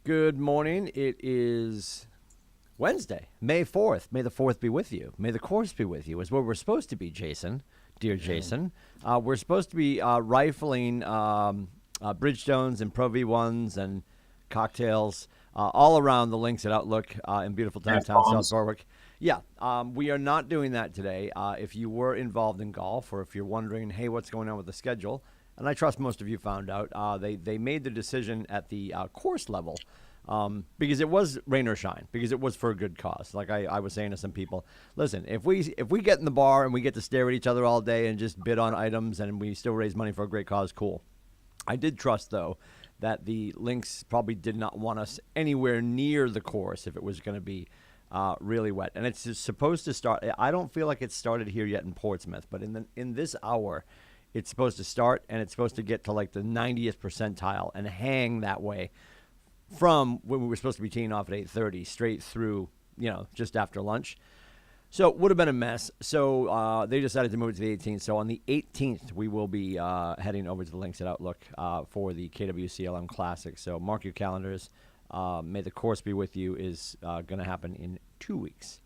Good morning. It is Wednesday, May 4th. May the 4th be with you. May the course be with you, is what we're supposed to be, Jason. Dear Jason. We're supposed to be rifling Bridgestones and Pro V1s and cocktails all around the links at Outlook in beautiful downtown South Warwick. Yeah, we are not doing that today. If you were involved in golf or if you're wondering, hey, what's going on with the schedule, and I trust most of you found out, they made the decision at the course level because it was rain or shine, because it was for a good cause. Like I was saying to some people, listen, if we get in the bar and we get to stare at each other all day and just bid on items and we still raise money for a great cause, cool. I did trust, though, that the links probably did not want us anywhere near the course if it was going to be really wet. And it's supposed to start. I don't feel like it's started here yet in Portsmouth, but in this hour, it's supposed to start, and it's supposed to get to like the 90th percentile and hang that way from when we were supposed to be teeing off at 8:30 straight through, just after lunch. So it would have been a mess. So they decided to move it to the 18th. So on the 18th, we will be heading over to the links at Outlook for the KWCLM Classic. So mark your calendars. May the course be with you is going to happen in 2 weeks.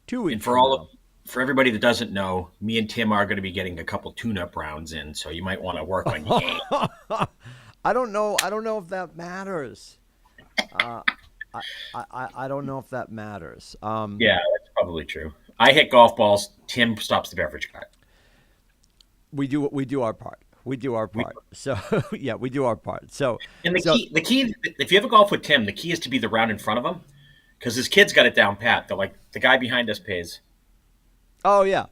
2 weeks. And for everybody that doesn't know, me and Tim are going to be getting a couple tune-up rounds in, so you might want to work on your game. I don't know if that matters. I don't know if that matters. Yeah, that's probably true. I hit golf balls. Tim stops the beverage cart. We do our part. So yeah, we do our part. So and the key, if you ever golf with Tim, the key is to be the round in front of him, because his kids got it down pat. They're like, the guy behind us pays. Oh yeah.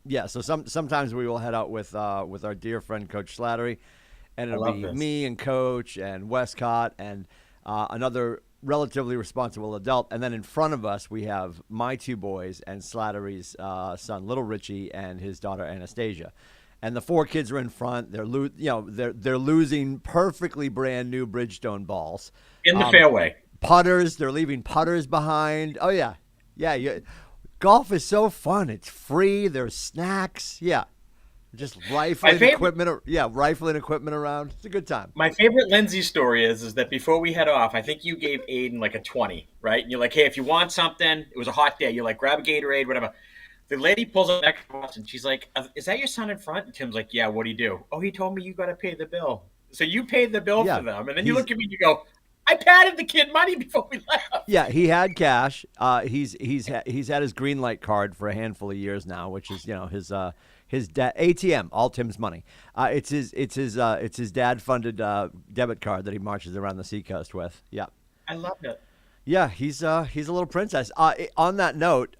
Yeah. So sometimes we will head out with our dear friend Coach Slattery, and it'll be me and Coach and Westcott and another relatively responsible adult, and then in front of us we have my two boys and Slattery's son, little Richie, and his daughter Anastasia, and the four kids are in front. They're losing perfectly brand new Bridgestone balls in the fairway. Putters, they're leaving putters behind. Oh yeah. Golf is so fun. It's free. There's snacks. Yeah. Just rifling equipment. Yeah, rifling equipment around. It's a good time. My favorite Lindsay story is that before we head off, I think you gave Aiden like a 20, right? And you're like, hey, if you want something, it was a hot day. You're like, grab a Gatorade, whatever. The lady pulls up next to us and she's like, is that your son in front? And Tim's like, yeah, what do you do? Oh, he told me you got to pay the bill. So you paid the bill for them. And then you look at me and you go, I patted the kid money before we left. Yeah, he had cash. He's had his green light card for a handful of years now, which is his ATM, all Tim's money. It's his dad funded debit card that he marches around the seacoast with. Yeah, I loved it. Yeah, he's a little princess. On that note,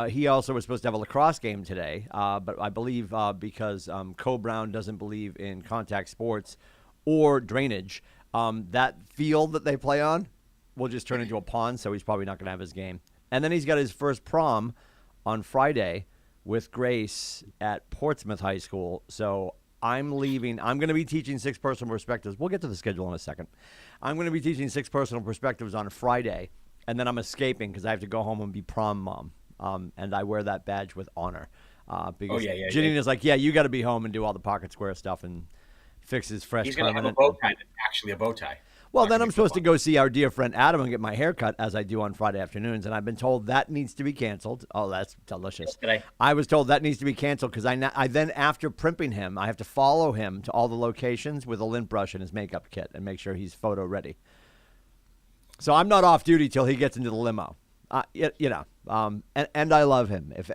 he also was supposed to have a lacrosse game today, but I believe because Co Brown doesn't believe in contact sports or drainage. That field that they play on will just turn into a pond, so he's probably not going to have his game. And then he's got his first prom on Friday with Grace at Portsmouth High School. So I'm leaving. I'm going to be teaching 6 personal perspectives. We'll get to the schedule in a second. I'm going to be teaching 6 personal perspectives on Friday, and then I'm escaping because I have to go home and be prom mom. And I wear that badge with honor. Because Janine is like, yeah, you got to be home and do all the pocket square stuff and fix his fresh. He's going to have a bow tie that's actually a bow tie. Well, then I'm supposed to go see our dear friend Adam and get my hair cut, as I do on Friday afternoons, and I've been told that needs to be canceled. Oh, that's delicious. I was told that needs to be canceled because I then, after primping him, I have to follow him to all the locations with a lint brush and his makeup kit and make sure he's photo ready. So I'm not off duty till he gets into the limo. And I love him. If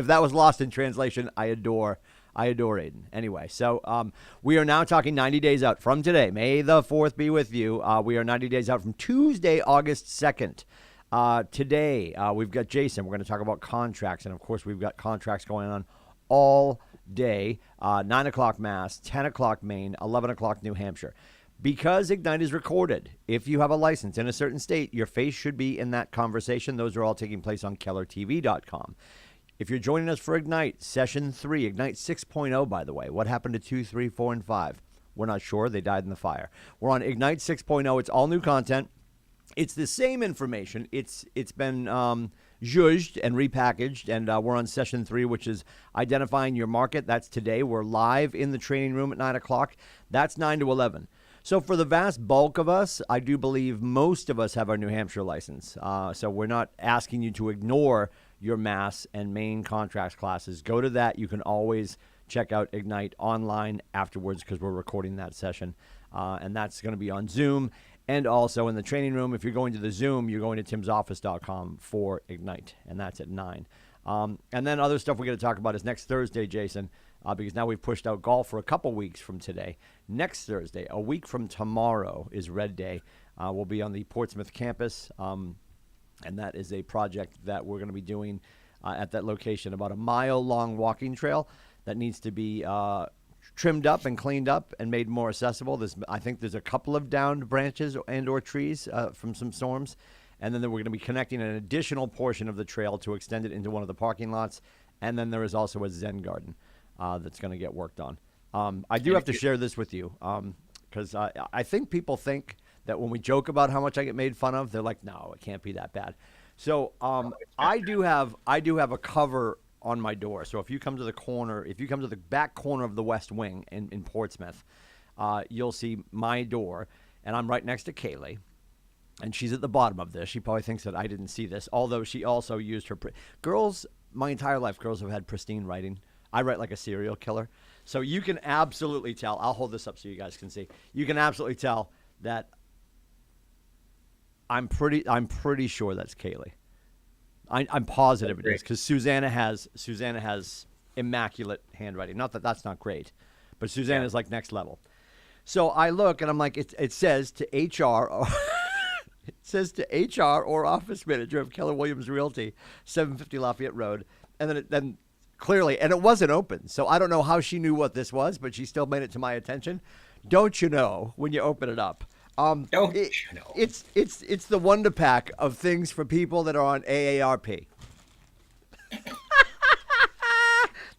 that was lost in translation, I adore Aiden. Anyway, so we are now talking 90 days out from today. May the 4th be with you. We are 90 days out from Tuesday, August 2nd. Today, we've got Jason. We're going to talk about contracts. And, of course, we've got contracts going on all day. 9 o'clock Mass, 10 o'clock Maine, 11 o'clock New Hampshire. Because Ignite is recorded, if you have a license in a certain state, your face should be in that conversation. Those are all taking place on KellerTV.com. If you're joining us for Ignite, Session 3, Ignite 6.0, by the way. What happened to 2, 3, 4, and 5? We're not sure. They died in the fire. We're on Ignite 6.0. It's all new content. It's the same information. It's been zhuzhed and repackaged, and we're on Session 3, which is identifying your market. That's today. We're live in the training room at 9 o'clock. That's 9 to 11. So for the vast bulk of us, I do believe most of us have our New Hampshire license. So we're not asking you to ignore your Mass and Maine contracts classes. Go to that. You can always check out Ignite online afterwards because we're recording that session. And that's going to be on Zoom. And also in the training room, if you're going to the Zoom, you're going to timsoffice.com for Ignite. And that's at 9. And then other stuff we're going to talk about is next Thursday, Jason. Because now we've pushed out golf for a couple weeks from today. Next Thursday, a week from tomorrow, is Red Day. We'll be on the Portsmouth campus, and that is a project that we're going to be doing at that location, about a mile-long walking trail that needs to be trimmed up and cleaned up and made more accessible. I think there's a couple of downed branches and or trees from some storms, and then we're going to be connecting an additional portion of the trail to extend it into one of the parking lots, and then there is also a Zen garden that's going to get worked on. I do have to share this with you because I think people think that when we joke about how much I get made fun of, they're like, no, it can't be that bad. So I do have a cover on my door. So if you come to the back corner of the West Wing in Portsmouth, you'll see my door, and I'm right next to Kaylee. And she's at the bottom of this. She probably thinks that I didn't see this, although she also used her girls. My entire life, girls have had pristine writing. I write like a serial killer. So you can absolutely tell. I'll hold this up so you guys can see. You can absolutely tell that I'm pretty sure that's Kaylee. I'm positive it is because Susanna has immaculate handwriting. Not that that's not great, but Susanna is like next level. So I look and I'm like, it says to HR. It says to HR or office manager of Keller Williams Realty, 750 Lafayette Road. And then clearly, and it wasn't open. So I don't know how she knew what this was, but she still made it to my attention. Don't you know when you open it up? Don't you know? It's the Wonder Pack of things for people that are on AARP.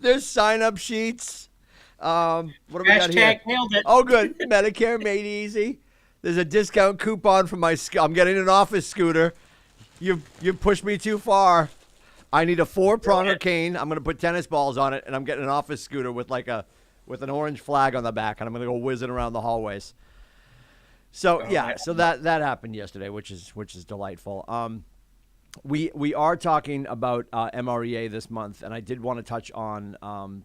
There's sign-up sheets. What do we got here? Nailed it. Oh, good. Medicare made easy. There's a discount coupon for I'm getting an office scooter. You pushed me too far. I need a 4-pronger cane. I'm going to put tennis balls on it, and I'm getting an office scooter with an orange flag on the back, and I'm going to go whizzing around the hallways. So so that happened yesterday, which is delightful. We are talking about MREA this month, and I did want to touch on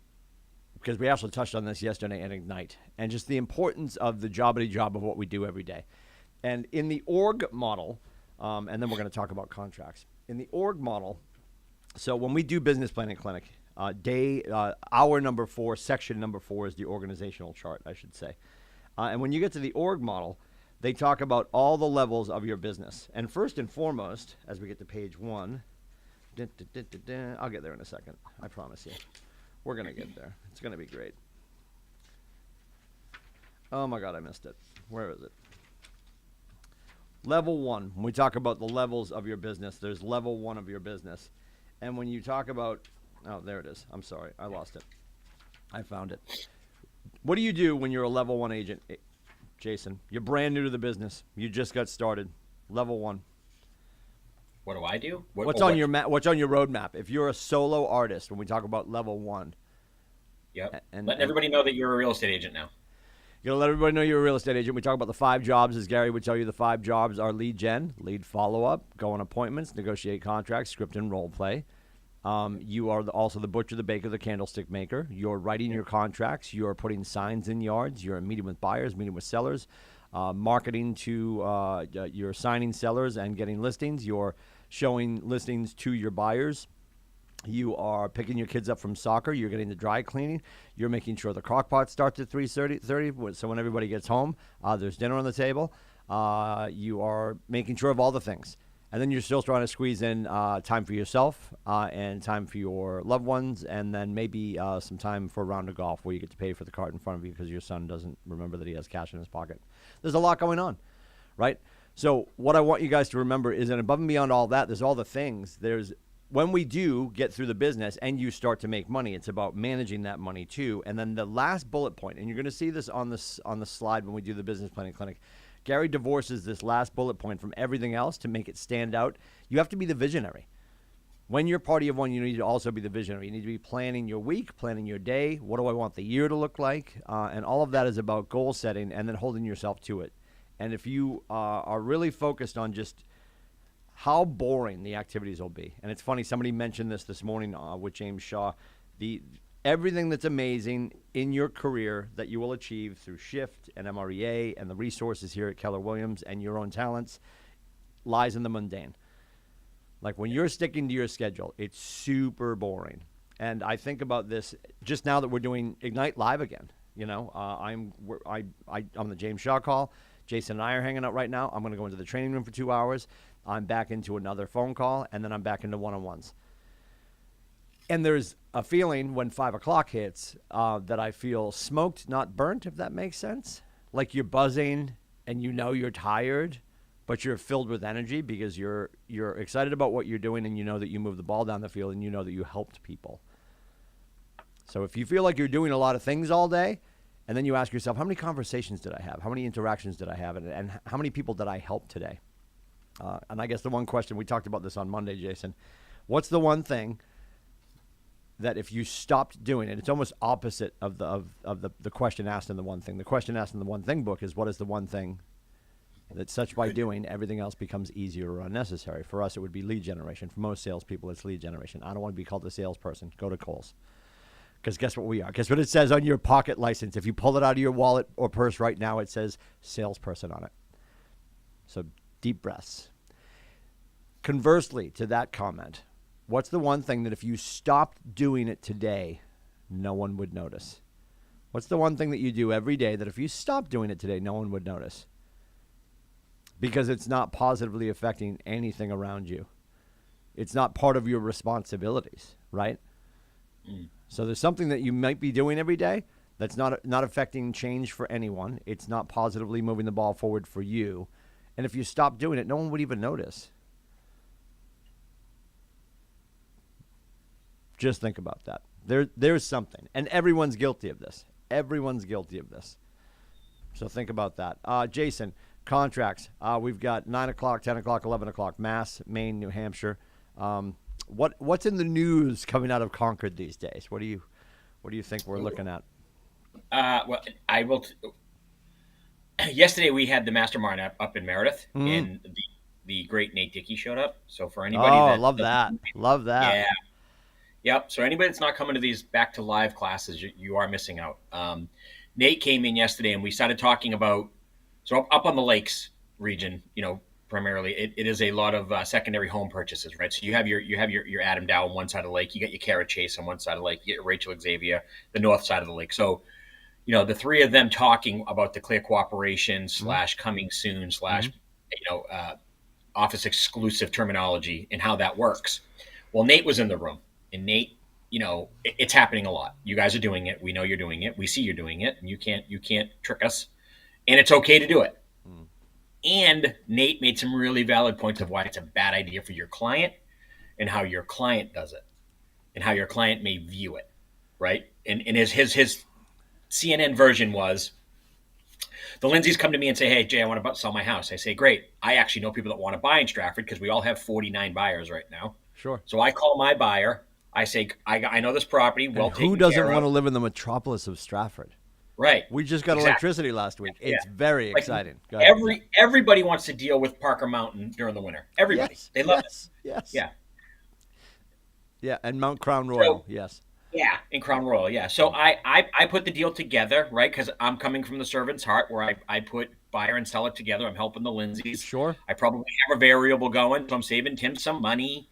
because we actually touched on this yesterday at Ignite, and just the importance of the jobbity job of what we do every day. And in the org model, and then we're going to talk about contracts. In the org model, so when we do business planning clinic, hour number 4, section number 4 is the organizational chart, I should say. And when you get to the org model, they talk about all the levels of your business. And first and foremost, as we get to page 1, I'll get there in a second, I promise you. We're going to get there. It's going to be great. Oh, my God, I missed it. Where is it? Level 1. When we talk about the levels of your business, there's level 1 of your business. And when you talk about, oh, there it is. I'm sorry. I lost it. I found it. What do you do when you're a level 1 agent, Jason? You're brand new to the business. You just got started. Level 1. What do I do? What's on your roadmap? If you're a solo artist, when we talk about level 1. Yep. And letting everybody know that you're a real estate agent now. You gotta let everybody know you're a real estate agent. We talk about the 5 jobs, as Gary would tell you. The 5 jobs are lead gen, lead follow-up, go on appointments, negotiate contracts, script and role play. You are also the butcher, the baker, the candlestick maker. You're writing your contracts. You're putting signs in yards. You're meeting with buyers, meeting with sellers, marketing to you're signing sellers and getting listings. You're showing listings to your buyers. You are picking your kids up from soccer. You're getting the dry cleaning. You're making sure the crock pot starts at 3:30, so when everybody gets home, there's dinner on the table. You are making sure of all the things. And then you're still trying to squeeze in time for yourself and time for your loved ones, and then maybe some time for a round of golf where you get to pay for the cart in front of you because your son doesn't remember that he has cash in his pocket. There's a lot going on, right? So what I want you guys to remember is that above and beyond all that, there's all the things. When we do get through the business and you start to make money, it's about managing that money too. And then the last bullet point, and you're going to see this on the slide when we do the business planning clinic, Gary divorces this last bullet point from everything else to make it stand out. You have to be the visionary. When you're party of one, you need to also be the visionary. You need to be planning your week, planning your day. What do I want the year to look like? And all of that is about goal setting and then holding yourself to it. And if you are really focused on just how boring the activities will be, and it's funny, somebody mentioned this morning with James Shaw, everything that's amazing in your career that you will achieve through Shift and MREA and the resources here at Keller Williams and your own talents lies in the mundane. Like when you're sticking to your schedule, it's super boring. And I think about this just now that we're doing Ignite Live again. You know, I'm on the James Shaw call. Jason and I are hanging out right now. I'm going to go into the training room for 2 hours. I'm back into another phone call, and then I'm back into one-on-ones. And there's a feeling when 5 o'clock hits that I feel smoked, not burnt, if that makes sense. Like you're buzzing and you know you're tired, but you're filled with energy because you're excited about what you're doing and you know that you moved the ball down the field and you know that you helped people. So if you feel like you're doing a lot of things all day and then you ask yourself, how many conversations did I have? How many interactions did I have? And how many people did I help today? And I guess the one question, we talked about this on Monday, Jason, what's the one thing that if you stopped doing it, it's almost opposite of the question asked in the one thing. The question asked in the one thing book is, what is the one thing that such by doing, everything else becomes easier or unnecessary? For us, it would be lead generation. For most salespeople, it's lead generation. I don't want to be called a salesperson. Go to Kohl's. Because guess what we are? Guess what it says on your pocket license? If you pull it out of your wallet or purse right now, it says salesperson on it. So deep breaths. Conversely to that comment, what's the one thing that if you stopped doing it today, no one would notice? What's the one thing that you do every day that if you stopped doing it today, no one would notice? Because it's not positively affecting anything around you. It's not part of your responsibilities, right? So there's something that you might be doing every day that's not affecting change for anyone. It's not positively moving the ball forward for you. And if you stop doing it, no one would even notice. Just think about that. There's something. And everyone's guilty of this. Everyone's guilty of this. So think about that. Jason, contracts. We've got 9 o'clock, 10 o'clock, 11 o'clock, Mass, Maine, New Hampshire. What's in the news coming out of Concord these days? What do you think we're looking at? Well, I will. Yesterday we had the mastermind up in Meredith, and the great Nate Dickey showed up. So for anybody, love that. Yeah. Yep. So anybody that's not coming to these back to live classes, you are missing out. Nate came in yesterday, and we started talking about up on the lakes region. You know, primarily it is a lot of secondary home purchases, right? So you have your Adam Dow on one side of the lake, you got your Kara Chase on one side of the lake, you get Rachel Xavier the north side of the lake. So you know the three of them talking about the clear cooperation / coming soon / office exclusive terminology and how that works. Well, Nate was in the room, and Nate, you know, it's happening a lot. You guys are doing it. We know you're doing it. We see you're doing it, and you can't trick us. And it's okay to do it. And Nate made some really valid points of why it's a bad idea for your client and how your client does it and how your client may view it, right? And his CNN version was, the Lindsays come to me and say, hey, Jay, I want to sell my house. I say, great. I actually know people that want to buy in Stratford because we all have 49 buyers right now. Sure. So I call my buyer. I say, I know this property well taken care of. Who doesn't want to live in the metropolis of Stratford? Right. We just got electricity last week. It's very exciting. Everybody wants to deal with Parker Mountain during the winter. Everybody. Yes, they love it. Yes. Yeah. Yeah, and Mount Crown Royal. Yes. Yeah, in Crown Royal. Yeah. So I put the deal together, right? Because I'm coming from the servant's heart where I put buyer and seller together. I'm helping the Lindsays. Sure. I probably have a variable going, so I'm saving Tim some money.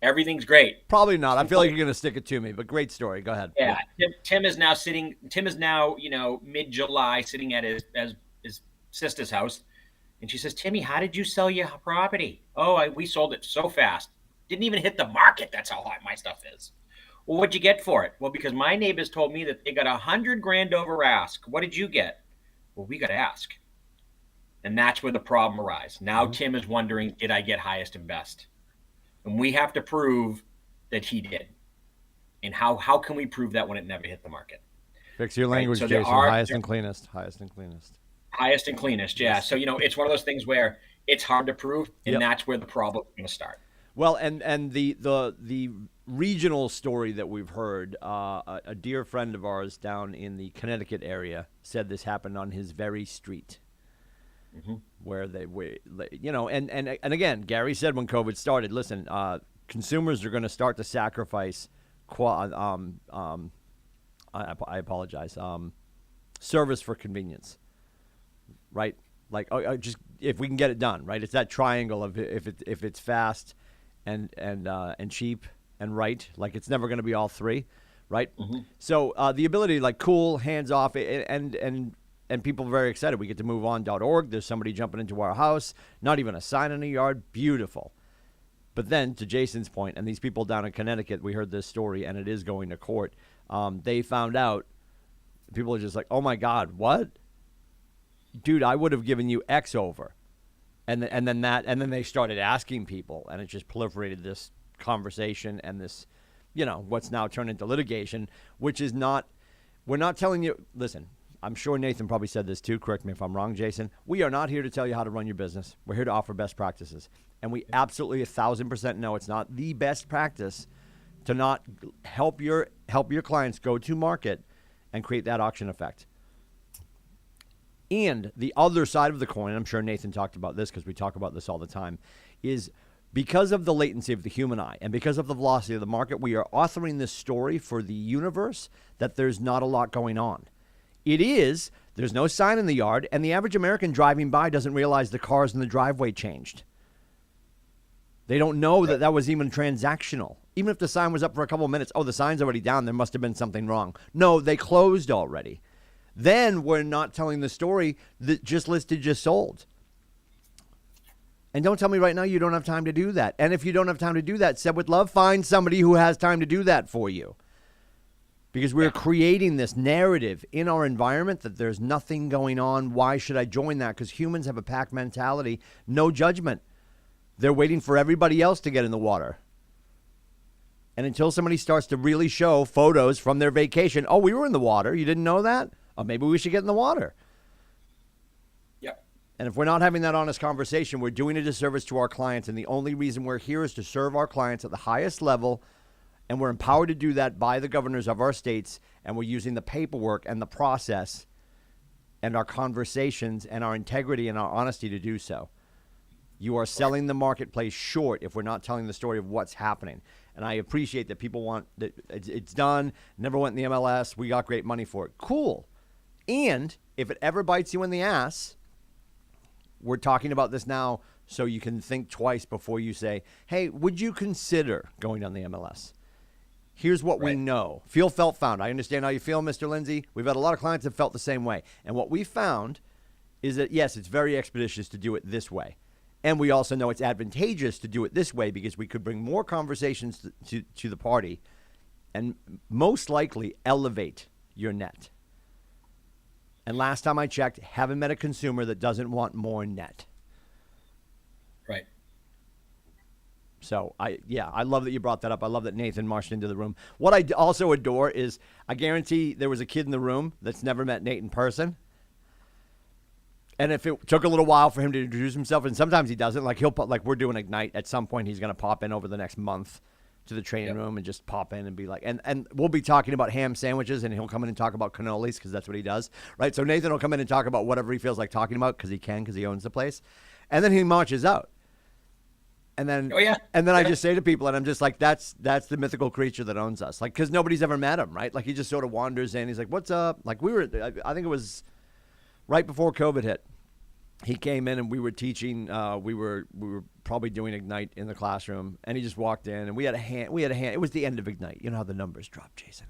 Everything's great. Probably not. I feel like you're going to stick it to me, but great story. Go ahead. Yeah. Tim is now, you know, mid-July sitting at his sister's house. And she says, Timmy, how did you sell your property? Oh, we sold it so fast. Didn't even hit the market. That's how hot my stuff is. Well, what'd you get for it? Well, because my neighbors told me that they got $100,000 over ask. What did you get? Well, we got ask. And that's where the problem arises. Now Tim is wondering, did I get highest and best? And we have to prove that he did. And how can we prove that when it never hit the market? Fix your language, right? So Jason. Highest and cleanest. Highest and cleanest. Highest and cleanest, yeah. So, you know, it's one of those things where it's hard to prove, and that's where the problem is going to start. Well, and the regional story that we've heard, a dear friend of ours down in the Connecticut area said this happened on his very street, where and again, Gary said when COVID started, listen, consumers are going to start to sacrifice, I apologize, service for convenience, right? Like, just if we can get it done, right? It's that triangle of if it's fast and cheap and right. Like, it's never going to be all three, right? So the ability to, like, cool, hands off, and people are very excited. We get to move on.org. There's somebody jumping into our house, not even a sign in the yard. Beautiful. But then, to Jason's point, and these people down in Connecticut, we heard this story, and it is going to court. They found out. People are just like, oh my God, what? Dude, I would have given you X over. And then they started asking people, and it just proliferated this conversation and this, what's now turned into litigation, which is not, we're not telling you, listen, I'm sure Nathan probably said this too. Correct me if I'm wrong, Jason. We are not here to tell you how to run your business. We're here to offer best practices. And we absolutely 1,000% know it's not the best practice to not help your clients go to market and create that auction effect. And the other side of the coin, and I'm sure Nathan talked about this because we talk about this all the time, is because of the latency of the human eye and because of the velocity of the market, we are authoring this story for the universe that there's not a lot going on. There's no sign in the yard, and the average American driving by doesn't realize the cars in the driveway changed. They don't know that was even transactional. Even if the sign was up for a couple of minutes, the sign's already down, there must have been something wrong. No, they closed already. Then we're not telling the story that just listed, just sold. And don't tell me right now you don't have time to do that. And if you don't have time to do that, said with love, find somebody who has time to do that for you. Because we're creating this narrative in our environment that there's nothing going on. Why should I join that? Because humans have a pack mentality, no judgment. They're waiting for everybody else to get in the water. And until somebody starts to really show photos from their vacation, we were in the water. You didn't know that? Maybe we should get in the water. Yep. And if we're not having that honest conversation, we're doing a disservice to our clients. And the only reason we're here is to serve our clients at the highest level. And we're empowered to do that by the governors of our states. And we're using the paperwork and the process and our conversations and our integrity and our honesty to do so. You are selling the marketplace short if we're not telling the story of what's happening. And I appreciate that people want that it's done, never went in the MLS, we got great money for it. Cool. And if it ever bites you in the ass, we're talking about this now so you can think twice before you say, hey, would you consider going on the MLS? Here's what we know. Feel, felt, found. I understand how you feel, Mr. Lindsay. We've had a lot of clients that felt the same way. And what we found is that, yes, it's very expeditious to do it this way. And we also know it's advantageous to do it this way because we could bring more conversations to the party and most likely elevate your net. And last time I checked, haven't met a consumer that doesn't want more net. Right. So, I love that you brought that up. I love that Nathan marched into the room. What I also adore is I guarantee there was a kid in the room that's never met Nate in person. And if it took a little while for him to introduce himself, and sometimes he doesn't, like we're doing Ignite, at some point he's going to pop in over the next month to the training room and just pop in and be like, and we'll be talking about ham sandwiches, and he'll come in and talk about cannolis because that's what he does, right? So Nathan will come in and talk about whatever he feels like talking about because he owns the place. And then he marches out. And then, I just say to people, and I'm just like, that's the mythical creature that owns us. Like, because nobody's ever met him, right? Like, he just sort of wanders in. He's like, what's up? Like, I think it was right before COVID hit. He came in and we were teaching. We were probably doing Ignite in the classroom, and he just walked in, and we had a hand. It was the end of Ignite. You know how the numbers drop, Jason.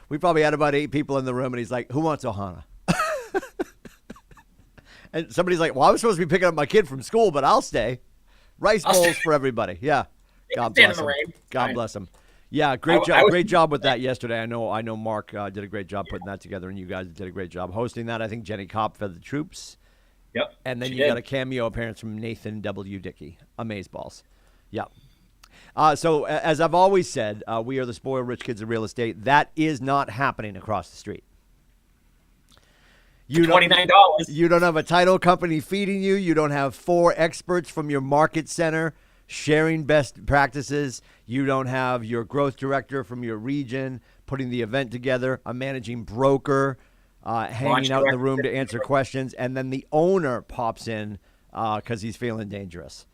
We probably had about 8 people in the room, and he's like, "Who wants Ohana?" And somebody's like, "Well, I was supposed to be picking up my kid from school, but I'll stay." Rice bowls for everybody. Yeah. God bless him. God bless him. Yeah, great job. Great job with that yesterday. I know Mark did a great job putting that together, and you guys did a great job hosting that. I think Jenny Kopp fed the troops. Yep. And then you got a cameo appearance from Nathan W. Dickey. Amazeballs. Yep. So as I've always said, we are the spoiled rich kids of real estate. That is not happening across the street. $29. You don't have a title company feeding you. You don't have 4 experts from your market center sharing best practices. You don't have your growth director from your region putting the event together, a managing broker hanging out in the room to answer questions, and then the owner pops in because he's feeling dangerous.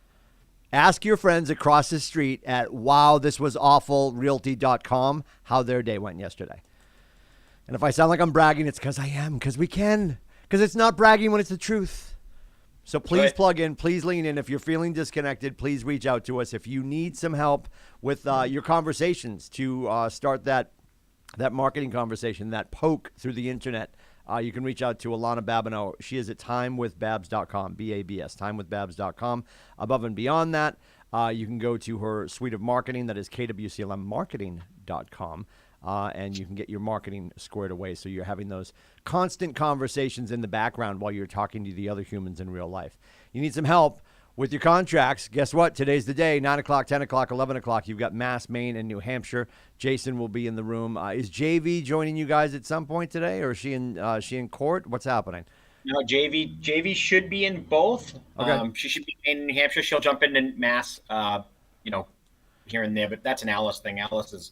Ask your friends across the street at wowthiswasawfulrealty.com how their day went yesterday. And if I sound like I'm bragging, it's because I am, because we can. Because it's not bragging when it's the truth. So please plug in, please lean in. If you're feeling disconnected, please reach out to us. If you need some help with your conversations to start that marketing conversation, that poke through the internet, you can reach out to Alana Babineau. She is at timewithbabs.com, B-A-B-S, timewithbabs.com. Above and beyond that, you can go to her suite of marketing, that is KWCLMmarketing.com. And you can get your marketing squared away so you're having those constant conversations in the background while you're talking to the other humans in real life. You need some help with your contracts. Guess what? Today's the day, 9 o'clock, 10 o'clock, 11 o'clock. You've got Mass, Maine, and New Hampshire. Jason will be in the room. Is JV joining you guys at some point today, or is she in court? What's happening? No, JV should be in both. Okay. She should be in New Hampshire. She'll jump in Mass, here and there, but that's an Alice thing. Alice is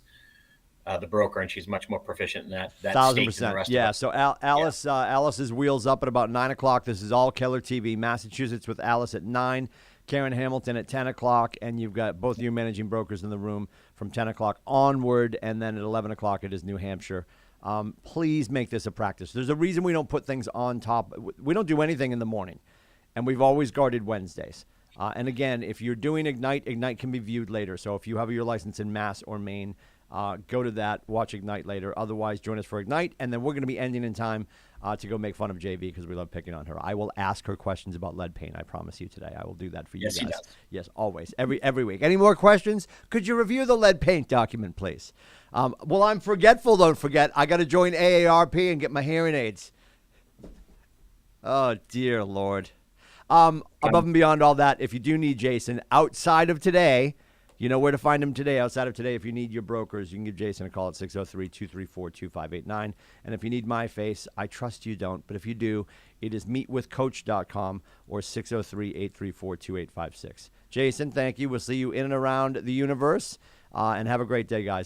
the broker, and she's much more proficient in that 1,000%. state than the rest Yeah. of us. So Alice's wheels up at about 9 o'clock. This is all Keller TV, Massachusetts with Alice at 9, Karen Hamilton at 10 o'clock, and you've got both of your managing brokers in the room from 10 o'clock onward, and then at 11 o'clock it is New Hampshire. Please make this a practice. There's a reason we don't put things on top. We don't do anything in the morning, and we've always guarded Wednesdays. And again, if you're doing Ignite can be viewed later. So if you have your license in Mass or Maine, go to that, watch Ignite later. Otherwise, join us for Ignite, and then we're going to be ending in time to go make fun of JV because we love picking on her. I will ask her questions about lead paint. I promise you today. I will do that for you guys. Yes, he does. Yes, always. Every week. Any more questions? Could you review the lead paint document, please? Well, I'm forgetful. Don't forget. I got to join AARP and get my hearing aids. Oh, dear Lord. Above and beyond all that, if you do need Jason outside of today, you know where to find him today. Outside of today, if you need your brokers, you can give Jason a call at 603-234-2589. And if you need my face, I trust you don't, but if you do, it is meetwithcoach.com or 603-834-2856. Jason, thank you. We'll see you in and around the universe, and have a great day, guys.